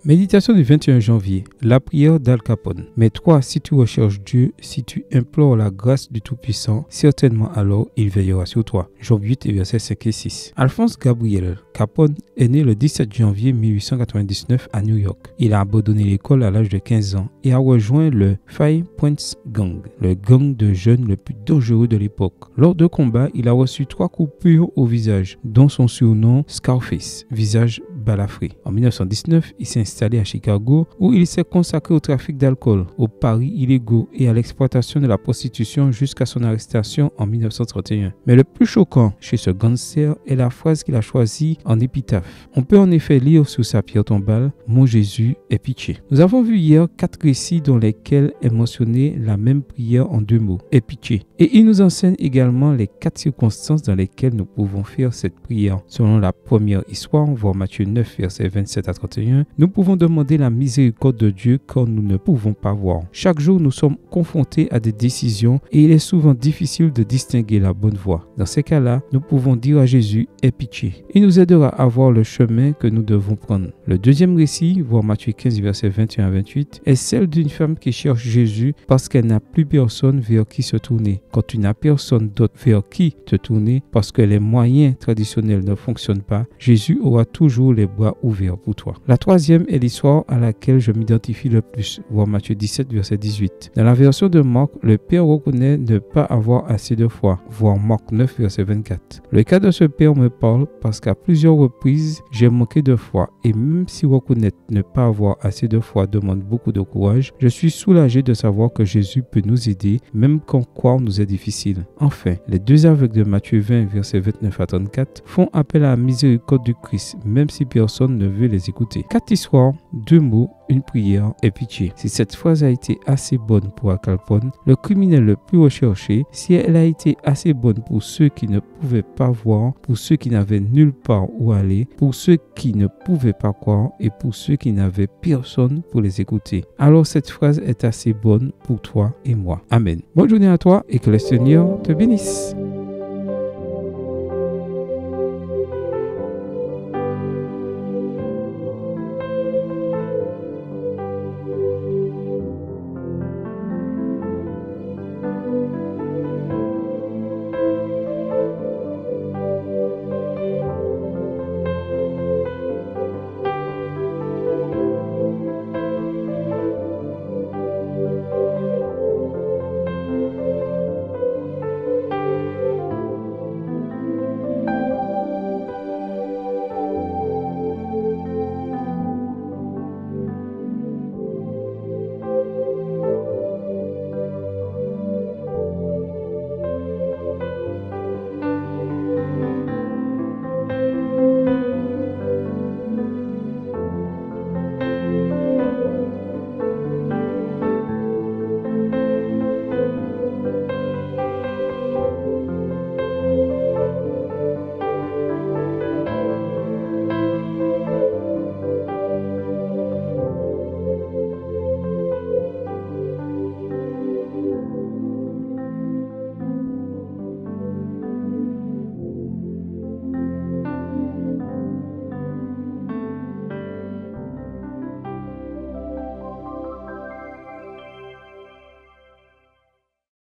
Méditation du 21 janvier, la prière d'Al Capone. Mais toi, si tu recherches Dieu, si tu implores la grâce du Tout-Puissant, certainement alors il veillera sur toi. Job 8 et versets 5 et 6. Alphonse Gabriel Capone est né le 17 janvier 1899 à New York. Il a abandonné l'école à l'âge de 15 ans et a rejoint le Five Points Gang, le gang de jeunes le plus dangereux de l'époque. Lors de combats, il a reçu 3 coupures au visage, dont son surnom Scarface, visage balafré. En 1919, il s'est installé à Chicago où il s'est consacré au trafic d'alcool, aux paris illégaux et à l'exploitation de la prostitution jusqu'à son arrestation en 1931. Mais le plus choquant chez ce gangster est la phrase qu'il a choisie en épitaphe. On peut en effet lire sur sa pierre tombale « Mon Jésus, aie pitié ». Nous avons vu hier 4 récits dans lesquels est mentionnée la même prière en 2 mots « Aie pitié ». Et il nous enseigne également les 4 circonstances dans lesquelles nous pouvons faire cette prière. Selon la première histoire, voir Matthieu 9, versets 27 à 31, nous pouvons demander la miséricorde de Dieu quand nous ne pouvons pas voir. Chaque jour, nous sommes confrontés à des décisions et il est souvent difficile de distinguer la bonne voie. Dans ces cas-là, nous pouvons dire à Jésus « Aie pitié ». Il nous aidera à voir le chemin que nous devons prendre. Le deuxième récit, voir Matthieu 15, versets 21 à 28, est celle d'une femme qui cherche Jésus parce qu'elle n'a plus personne vers qui se tourner. Quand tu n'as personne d'autre vers qui te tourner parce que les moyens traditionnels ne fonctionnent pas, Jésus aura toujours les bras ouverts pour toi. La troisième est l'histoire à laquelle je m'identifie le plus, voir Matthieu 17, verset 18. Dans la version de Marc, le père reconnaît ne pas avoir assez de foi, voir Marc 9, verset 24. Le cas de ce père me parle parce qu'à plusieurs reprises, j'ai manqué de foi et même si reconnaître ne pas avoir assez de foi demande beaucoup de courage, je suis soulagé de savoir que Jésus peut nous aider même quand croire nous est difficile. Enfin, les 2 aveugles de Matthieu 20, versets 29 à 34 font appel à la miséricorde du Christ, même si personne ne veut les écouter. 4 histoires, 2 mots, une prière et pitié. Si cette phrase a été assez bonne pour Al Capone, le criminel le plus recherché, si elle a été assez bonne pour ceux qui ne pouvaient pas voir, pour ceux qui n'avaient nulle part où aller, pour ceux qui ne pouvaient pas croire et pour ceux qui n'avaient personne pour les écouter, alors cette phrase est assez bonne pour toi et moi. Amen. Bonne journée à toi et que le Seigneur te bénisse.